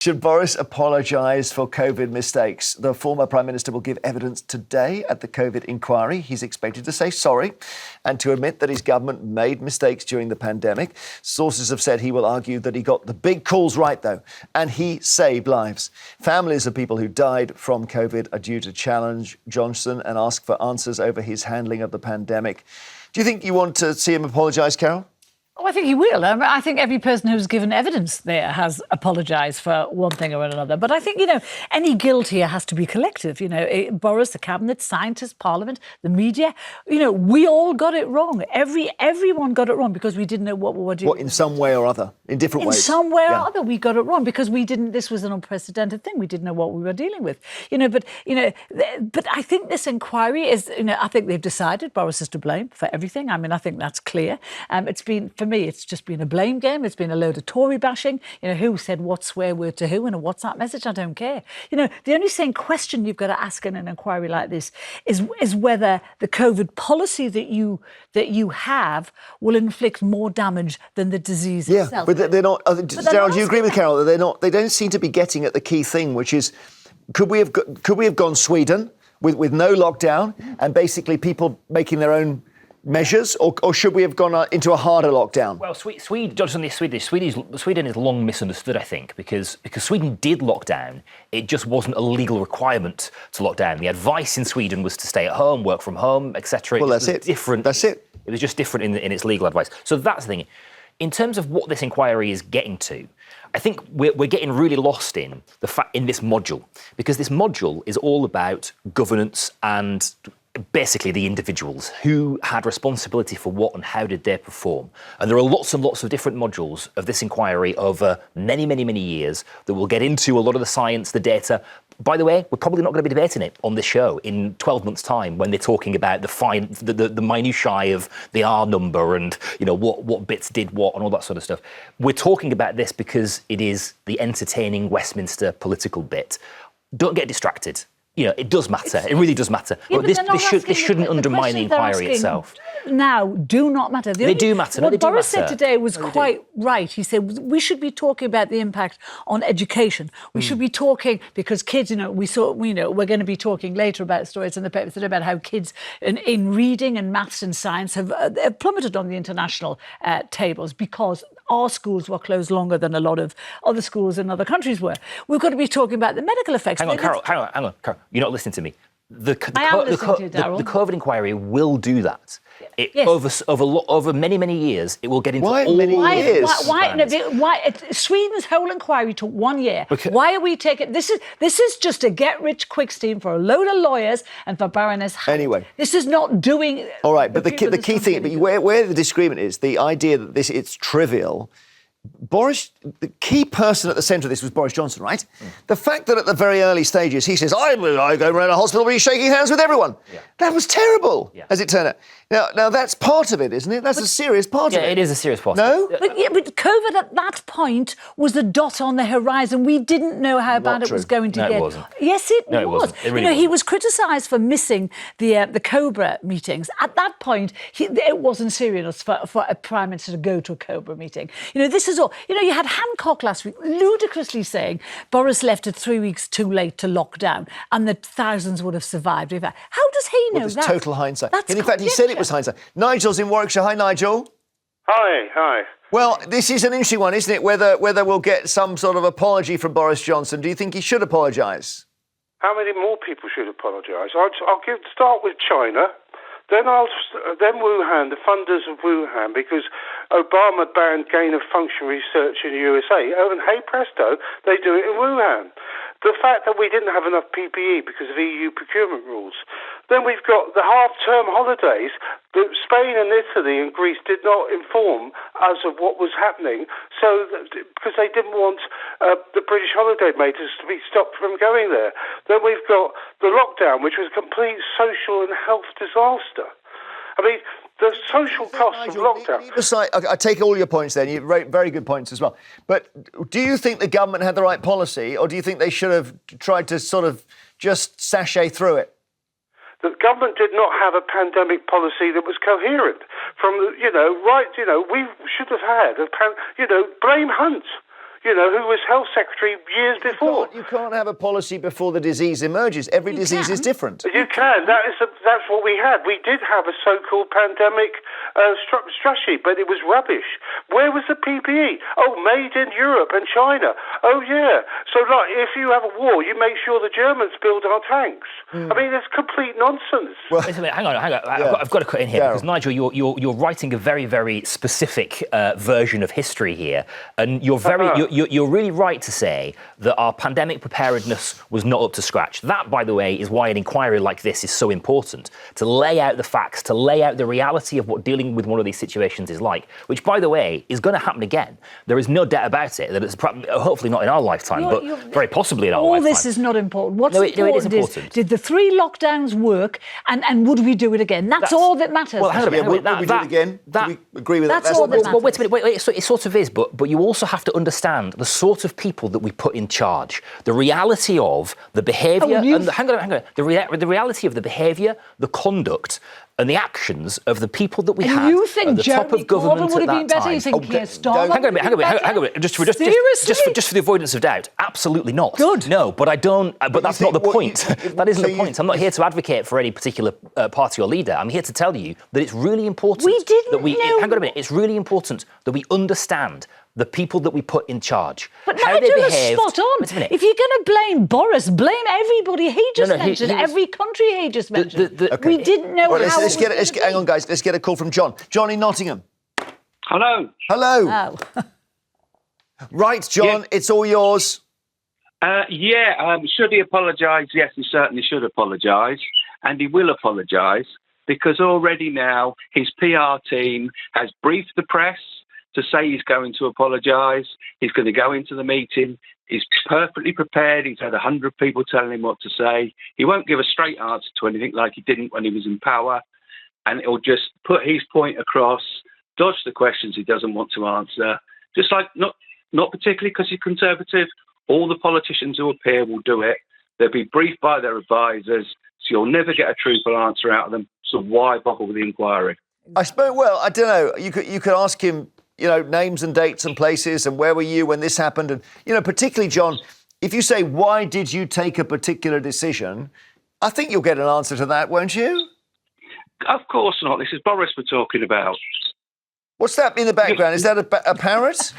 Should Boris apologise for COVID mistakes? The former Prime Minister will give evidence today at the COVID inquiry. He's expected to say sorry and to admit that his government made mistakes during the pandemic. Sources have said he will argue that he got the big calls right, though, and he saved lives. Families of people who died from COVID are due to challenge Johnson and ask for answers over his handling of the pandemic. Do you think you want to see him apologise, Carole? Oh, I think he will. I think every person who's given evidence there has apologised for one thing or another. But I think, any guilt here has to be collective. Boris, the Cabinet, scientists, Parliament, the media, we all got it wrong. Everyone got it wrong because we didn't know what we were doing. What, in some way or other? In different ways? In some way or other, we got it wrong because this was an unprecedented thing. We didn't know what we were dealing with. But I think this inquiry is, I think they've decided Boris is to blame for everything. I think that's clear. For me, it's just been a blame game. It's been a load of Tory bashing. Who said what swear word to who in a WhatsApp message? I don't care. The only sane question you've got to ask in an inquiry like this is whether the COVID policy that you have will inflict more damage than the disease itself. But they're not. Darryl, do you agree with Carole that they don't seem to be getting at the key thing, which is could we have gone Sweden with no lockdown and basically people making their own measures, or should we have gone into a harder lockdown? Well, Sweden is long misunderstood, I think, because Sweden did lock down. It just wasn't a legal requirement to lock down. The advice in Sweden was to stay at home, work from home, etc. Well, that's it. Different. That's it. It was just different in its legal advice. So that's the thing. In terms of what this inquiry is getting to, I think we're getting really lost in this module, because this module is all about governance and basically the individuals who had responsibility for what and how did they perform. And there are lots and lots of different modules of this inquiry over many, many, many years that will get into a lot of the science, the data. By the way, we're probably not going to be debating it on this show in 12 months' time when they're talking about the minutiae of the R number and what bits did what and all that sort of stuff. We're talking about this because it is the entertaining Westminster political bit. Don't get distracted. It does matter. It really does matter. Yeah, but this shouldn't undermine the inquiry itself. Now do not matter. They do matter. What Boris said today was quite right. He said we should be talking about the impact on education. We should be talking because kids, we're going to be talking later about stories in the paper today about how kids in reading and maths and science have plummeted on the international tables because our schools were closed longer than a lot of other schools in other countries were. We've got to be talking about the medical effects. Hang on, Carole. You're not listening to me. The COVID inquiry will do that. Over many, many years, it will get into all many years? Why Sweden's whole inquiry took 1 year. Why are we taking... This is just a get-rich-quick scheme for a load of lawyers and for Baroness Hunt. Anyway. This is not doing... All right, but the key thing, where the disagreement is, the idea that it's trivial... Boris, the key person at the centre of this was Boris Johnson, right? The fact that at the very early stages he says, I go around a hospital and be shaking hands with everyone. Yeah. That was terrible, as it turned out. Now that's part of it, isn't it? That's a serious part of it. Yeah, it is a serious part. No? But COVID at that point was the dot on the horizon. We didn't know how bad it was going to get. No, it wasn't. Yes, it was. It wasn't. It really he was criticised for missing the Cobra meetings. At that point, it wasn't serious for a Prime Minister to go to a Cobra meeting. This is all. You had Hancock last week ludicrously saying Boris left it 3 weeks too late to lock down and that thousands would have survived. How does he know that? Total hindsight. That's in fact, he said it was hindsight. Nigel's in Warwickshire. Hi, Nigel. Hi. Well, this is an interesting one, isn't it? Whether we'll get some sort of apology from Boris Johnson. Do you think he should apologise? How many more people should apologise? I'll start with China. Then Wuhan, the funders of Wuhan, because Obama banned gain-of-function research in the USA. Oh, and hey presto, they do it in Wuhan. The fact that we didn't have enough PPE because of EU procurement rules. Then we've got the half-term holidays that Spain and Italy and Greece did not inform us of what was happening, because they didn't want the British holidaymakers to be stopped from going there. Then we've got the lockdown, which was a complete social and health disaster. I mean, the social costs of lockdown... I take all your points then. You have very good points as well. But do you think the government had the right policy, or do you think they should have tried to sort of just sashay through it? The government did not have a pandemic policy that was coherent. We should have had blame Hunt. who was health secretary years before. You can't have a policy before the disease emerges. Every disease is different. You can. That's what we had. We did have a so-called pandemic strategy, but it was rubbish. Where was the PPE? Oh, made in Europe and China. Oh, yeah. So, if you have a war, you make sure the Germans build our tanks. I mean, it's complete nonsense. Well, wait a minute, hang on. I've got to cut in here because Nigel, you're writing a very, very specific version of history here, and you're really right to say that our pandemic preparedness was not up to scratch. That, by the way, is why an inquiry like this is so important, to lay out the facts, to lay out the reality of what dealing with one of these situations is like, which, by the way, is going to happen again. There is no doubt about it, that it's hopefully not in our lifetime, but very possibly in our lifetime. All this is not important. What's important, it is important. Is, did the 3 lockdowns work, and would we do it again? That's all that matters. Well, hang on a minute. Would we do it again? Do we agree with that? That's all that matters. Well, wait a minute. Wait, so it sort of is, but you also have to understand the sort of people that we put in charge, the reality of the behaviour, hang on, the reality of the behaviour, the conduct, and the actions of the people that we had you think at the top of government would at have been that better? time. You think Keir Starmer Hang on a minute. Just for the avoidance of doubt, absolutely not. Good. No, but I don't. But that's not the point. That isn't the point. I'm not here to advocate for any particular party or leader. I'm here to tell you that it's really important. Hang on a minute. It's really important that we understand the people that we put in charge. But how Nigel they is behave. spot on. Wait a minute. If you're going to blame Boris, blame everybody he just mentioned, every country he just mentioned. We didn't know how... Hang on, guys. Let's get a call from John. John in Nottingham. Hello. Hello. Oh. Right, John, it's all yours. Should he apologise? Yes, he certainly should apologise. And he will apologise because already now his PR team has briefed the press to say he's going to apologise. He's going to go into the meeting. He's perfectly prepared. He's had 100 people telling him what to say. He won't give a straight answer to anything like he didn't when he was in power. And he'll just put his point across, dodge the questions he doesn't want to answer. Just like, not particularly because he's Conservative, all the politicians who appear will do it. They'll be briefed by their advisors, so you'll never get a truthful answer out of them. So why bother with the inquiry? I don't know. You could ask him, names and dates and places and where were you when this happened? And, particularly, John, if you say, why did you take a particular decision? I think you'll get an answer to that, won't you? Of course not. This is Boris we're talking about. What's that in the background? Is that a parrot?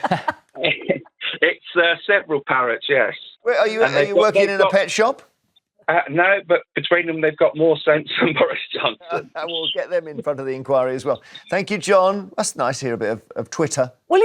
It's several parrots, yes. Wait, are you working in a pet shop? No, but between them, they've got more sense than Boris Johnson. We'll get them in front of the inquiry as well. Thank you, John. That's nice to hear a bit of Twitter. Well,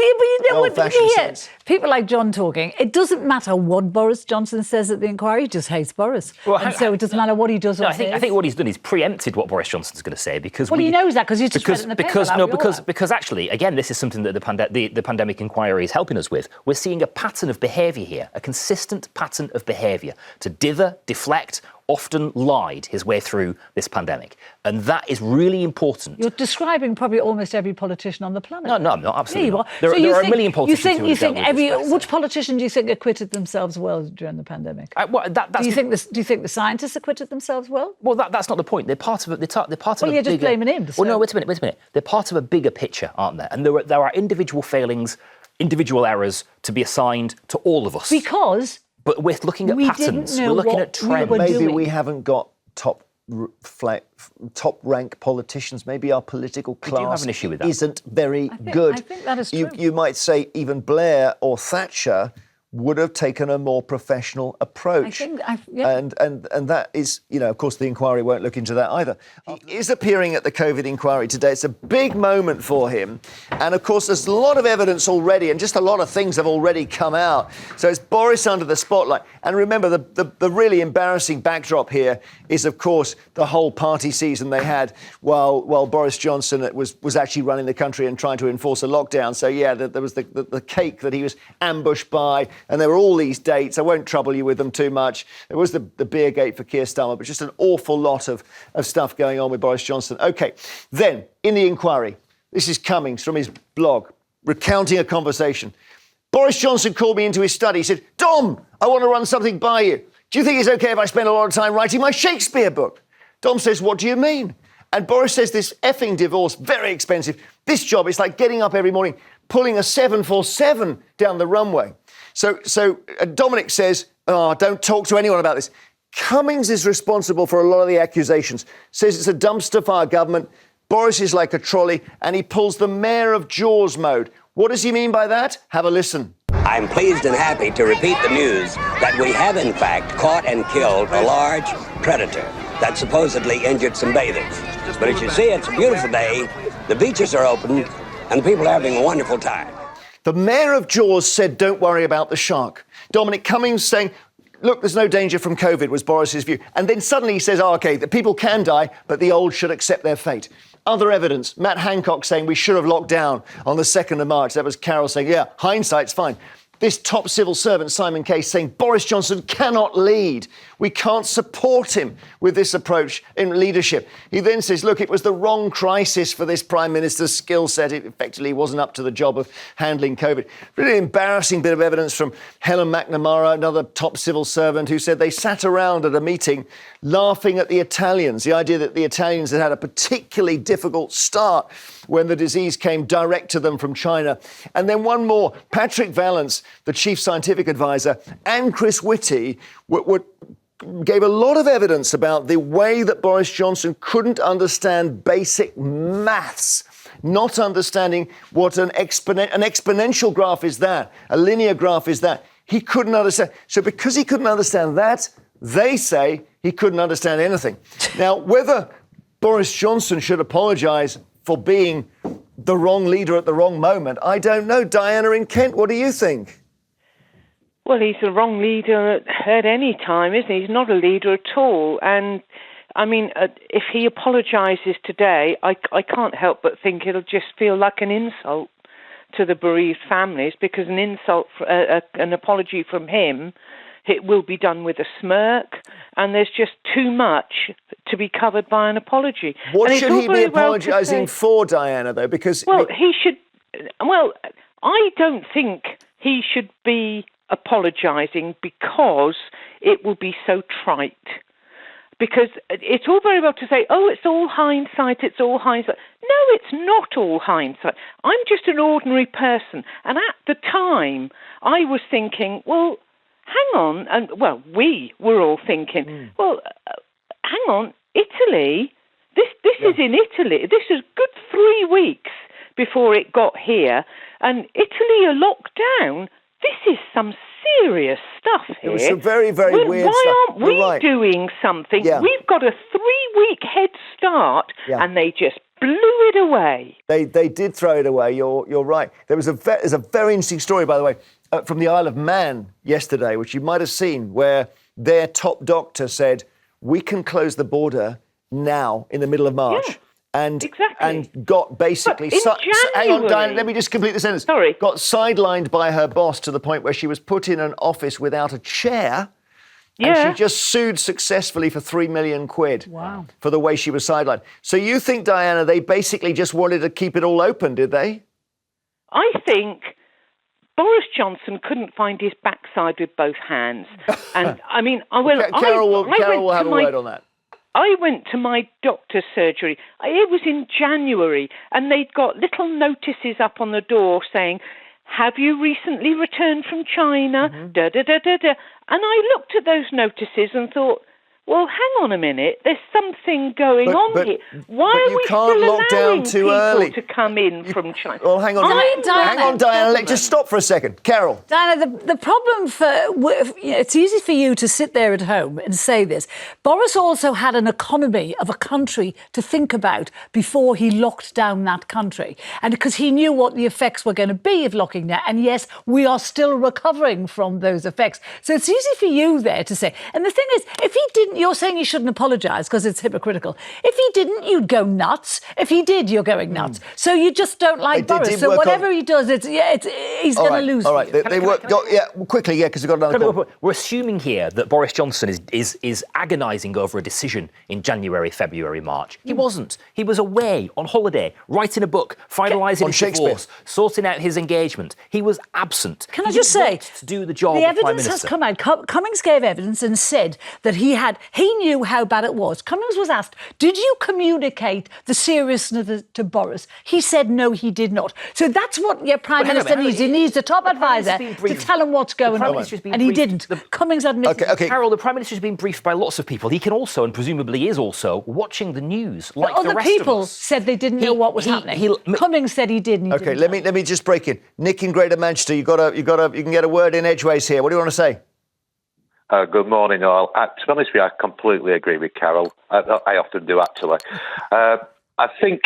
Old-fashioned you hear sense. people like John talking. It doesn't matter what Boris Johnson says at the inquiry. He just hates Boris. So it doesn't matter what he does or says. I think what he's done is preempted what Boris Johnson's going to say because he knows that because he's just read it in the paper. Because actually, again, this is something that the pandemic inquiry is helping us with. We're seeing a pattern of behaviour here, a consistent pattern of behaviour to dither, deflect, often lied his way through this pandemic. And that is really important. You're describing probably almost every politician on the planet. No, I'm not. Absolutely not. There are a million politicians who have dealt with this. Which politician do you think acquitted themselves well during the pandemic? Do you think the scientists acquitted themselves well? Well, that's not the point. They're part of it. They're part of you're just blaming him. Well, no, wait a minute. They're part of a bigger picture, aren't they? And there are individual failings, individual errors to be assigned to all of us. But we're looking at patterns. We're looking at trends. Maybe we haven't got top rank politicians. Maybe our political class isn't very good. I think that is true. You might say even Blair or Thatcher would have taken a more professional approach. And that is, of course, the inquiry won't look into that either. He is appearing at the COVID inquiry today. It's a big moment for him. And, of course, there's a lot of evidence already and just a lot of things have already come out. So it's Boris under the spotlight. And remember, the really embarrassing backdrop here is, of course, the whole party season they had while Boris Johnson was actually running the country and trying to enforce a lockdown. So, there was the cake that he was ambushed by. And there were all these dates. I won't trouble you with them too much. There was the beer gate for Keir Starmer, but just an awful lot of stuff going on with Boris Johnson. OK, then, in the inquiry, this is Cummings from his blog, recounting a conversation. Boris Johnson called me into his study. He said, Dom, I want to run something by you. Do you think it's OK if I spend a lot of time writing my Shakespeare book? Dom says, what do you mean? And Boris says, this effing divorce, very expensive. This job is like getting up every morning, pulling a 747 down the runway. So Dominic says, don't talk to anyone about this. Cummings is responsible for a lot of the accusations, says it's a dumpster fire government. Boris is like a trolley, and he pulls the mayor of Jaws mode. What does he mean by that? Have a listen. I'm pleased and happy to repeat the news that we have, in fact, caught and killed a large predator that supposedly injured some bathers. But as you see, it's a beautiful day, the beaches are open, and people are having a wonderful time. The mayor of Jaws said, don't worry about the shark. Dominic Cummings saying, look, there's no danger from COVID, was Boris's view. And then suddenly he says, OK, the people can die, but the old should accept their fate. Other evidence, Matt Hancock saying we should have locked down on the 2nd of March. That was Carole saying, yeah, hindsight's fine. This top civil servant, Simon Case, saying Boris Johnson cannot lead. We can't support him with this approach in leadership. He then says, look, it was the wrong crisis for this Prime Minister's skill set. It effectively wasn't up to the job of handling COVID. Really embarrassing bit of evidence from Helen McNamara, another top civil servant, who said they sat around at a meeting laughing at the Italians, the idea that the Italians had had a particularly difficult start when the disease came direct to them from China. And then one more, Patrick Vallance, the chief scientific advisor, and Chris Whitty gave a lot of evidence about the way that Boris Johnson couldn't understand basic maths, not understanding what an exponential graph is that, a linear graph is that. He couldn't understand. So because he couldn't understand that, they say he couldn't understand anything. Now, whether Boris Johnson should apologise for being the wrong leader at the wrong moment, I don't know. Diana in Kent, what do you think? Well, he's the wrong leader at any time, isn't he? He's not a leader at all. And, I mean, if he apologises today, I can't help but think it'll just feel like an insult to the bereaved families, because an apology from him, it will be done with a smirk, and there's just too much to be covered by an apology. What should he be apologising for, Diana, though? Because he should. Well, I don't think he should be apologising because it will be so trite. Because it's all very well to say, oh, it's all hindsight, it's all hindsight. No, it's not all hindsight. I'm just an ordinary person. And at the time, I was thinking, well, hang on. And, well, we were all thinking, well, hang on, Italy, this is in Italy. This is a good 3 weeks before it got here. And Italy are locked down. This is some serious stuff here. It was some very, very weird stuff. Why aren't we doing something? Yeah. We've got a 3-week head start, and they just blew it away. They did throw it away. You're right. There's a very interesting story, by the way, from the Isle of Man yesterday, which you might have seen, where their top doctor said, we can close the border now in the middle of March. Yeah. And got basically... Hang on, Diana, let me just complete the sentence. Sorry. Got sidelined by her boss to the point where she was put in an office without a chair. Yeah. And she just sued successfully for £3 million. Wow. For the way she was sidelined. So you think, Diana, they basically just wanted to keep it all open, did they? I think Boris Johnson couldn't find his backside with both hands. And, I mean... Carole will have a word on that. I went to my doctor's surgery. It was in January, and they'd got little notices up on the door saying, have you recently returned from China? Da, da, da, da, da. And I looked at those notices and thought, well, hang on a minute, there's something going on here. Why are we still allowing people to come in from China? Well, hang on, Diana. Let's just stop for a second. Carole. Diana, the problem it's easy for you to sit there at home and say this. Boris also had an economy of a country to think about before he locked down that country. And because he knew what the effects were going to be of locking down. And yes, we are still recovering from those effects. So it's easy for you there to say. And the thing is, if he didn't, you're saying he shouldn't apologise because it's hypocritical. If he didn't, you'd go nuts. If he did, you're going nuts. So you just don't like Boris. So whatever he does, he's going to lose. All right, quickly, because we've got another call. We're assuming here that Boris Johnson is agonising over a decision in January, February, March. He wasn't. He was away on holiday, writing a book, finalising his divorce, sorting out his engagement. He was absent. Can I just say, to do the job the of Prime evidence Minister. has come out. Cummings gave evidence and said that he had He knew how bad it was. Cummings was asked, did you communicate the seriousness to Boris? He said, no, he did not. So that's what your Prime Minister needs. He needs a top advisor to tell him what's going on. And he didn't. Cummings admitted. Okay. Carole, the Prime Minister's been briefed by lots of people. He can also, and presumably is also, watching the news like the rest of us. Other people said they didn't know what was happening. Cummings said he did. Okay, let me just break in. Nick in Greater Manchester, you can get a word in edgeways here. What do you want to say? Good morning, all. To be honest with you, I completely agree with Carole. I often do, actually. I think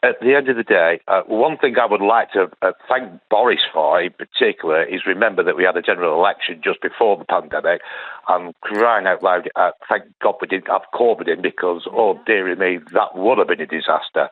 at the end of the day, one thing I would like to thank Boris for in particular is remember that we had a general election just before the pandemic, and crying out loud, thank God we didn't have COVID in, because, oh dearie me, that would have been a disaster.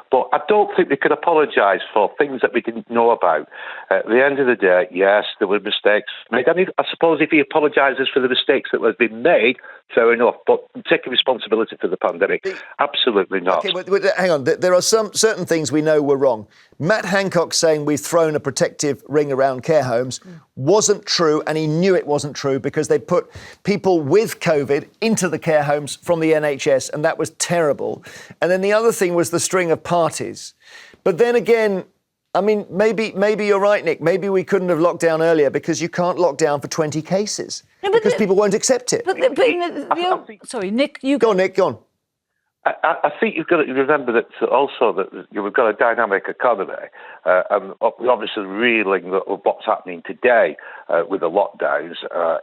But I don't think we could apologise for things that we didn't know about. At the end of the day, yes, there were mistakes made. I mean, I suppose if he apologises for the mistakes that have been made, fair enough, but taking responsibility for the pandemic, absolutely not. Okay, but hang on. There are certain things we know were wrong. Matt Hancock saying we've thrown a protective ring around care homes wasn't true, and he knew it wasn't true because they put people with COVID into the care homes from the NHS, and that was terrible. And then the other thing was the string of parties. But then again, I mean, maybe you're right, Nick. Maybe we couldn't have locked down earlier because you can't lock down for 20 cases because people won't accept it. Sorry, Nick, you go on, Nick. Go on. I think you've got to remember that also that we've got a dynamic economy, and we're obviously reeling with what's happening today with the lockdowns.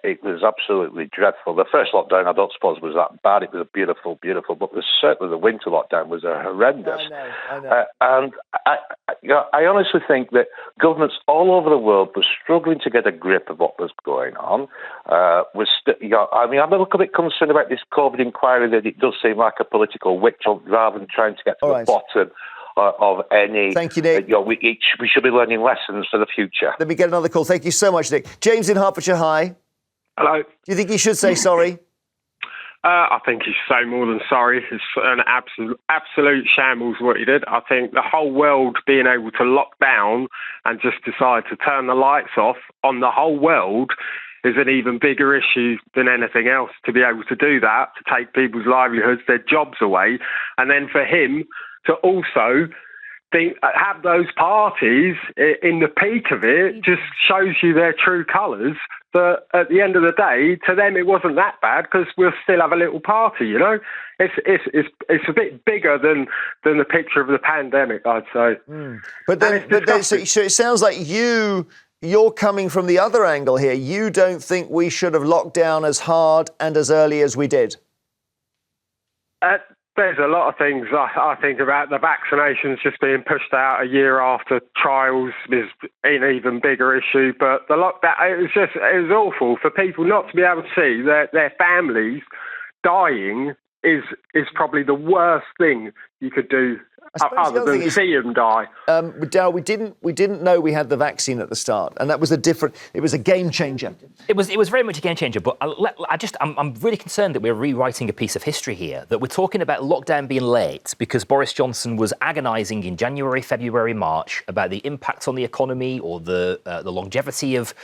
It was absolutely dreadful. The first lockdown, I don't suppose, was that bad. It was beautiful, but certainly the winter lockdown was horrendous. I know. And I honestly think that governments all over the world were struggling to get a grip of what was going on. I'm a little bit concerned about this COVID inquiry, that it does seem like a political witch hunt rather than trying to get to the bottom of any. Thank you, Nick. We should be learning lessons for the future. Let me get another call. Thank you so much, Nick. James in Hertfordshire, hi. Hello. Do you think he should say sorry? I think he should say more than sorry. It's an absolute shambles what he did. I think the whole world being able to lock down and just decide to turn the lights off on the whole world is an even bigger issue than anything else. To be able to do that, to take people's livelihoods, their jobs away, and then for him to also have those parties in the peak of it just shows you their true colours. But at the end of the day, to them it wasn't that bad because we'll still have a little party. You know, it's a bit bigger than the picture of the pandemic, I'd say. But so it sounds like you're coming from the other angle here. You don't think we should have locked down as hard and as early as we did? There's a lot of things I think about. The vaccinations just being pushed out a year after trials is an even bigger issue. But the lockdown, it was awful for people not to be able to see their families dying is probably the worst thing you could do. Other than see them die. Darryl, we didn't know we had the vaccine at the start, and that was it was a game changer. It was very much a game changer, but I'm really concerned that we're rewriting a piece of history here, that we're talking about lockdown being late because Boris Johnson was agonising in January, February, March about the impacts on the economy or the longevity of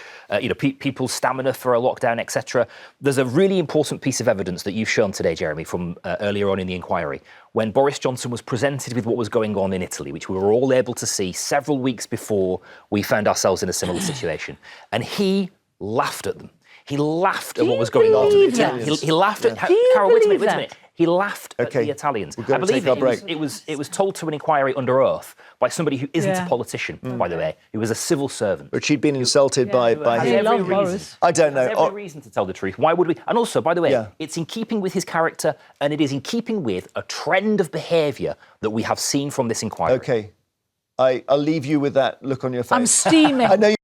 people's stamina for a lockdown, etc. There's a really important piece of evidence that you've shown today, Jeremy, from earlier on in the inquiry, when Boris Johnson was presented with what was going on in Italy, which we were all able to see several weeks before we found ourselves in a similar situation. And he laughed at them. He laughed at what was going on. He laughed at... Carole, wait a minute. He laughed at the Italians. I believe it was told to an inquiry under oath by somebody who isn't a politician, by the way, who was a civil servant. But she'd been insulted by him. I don't know. Every reason to tell the truth. Why would we? And also, by the way, it's in keeping with his character, and it is in keeping with a trend of behaviour that we have seen from this inquiry. OK. I'll leave you with that look on your face. I'm steaming. I know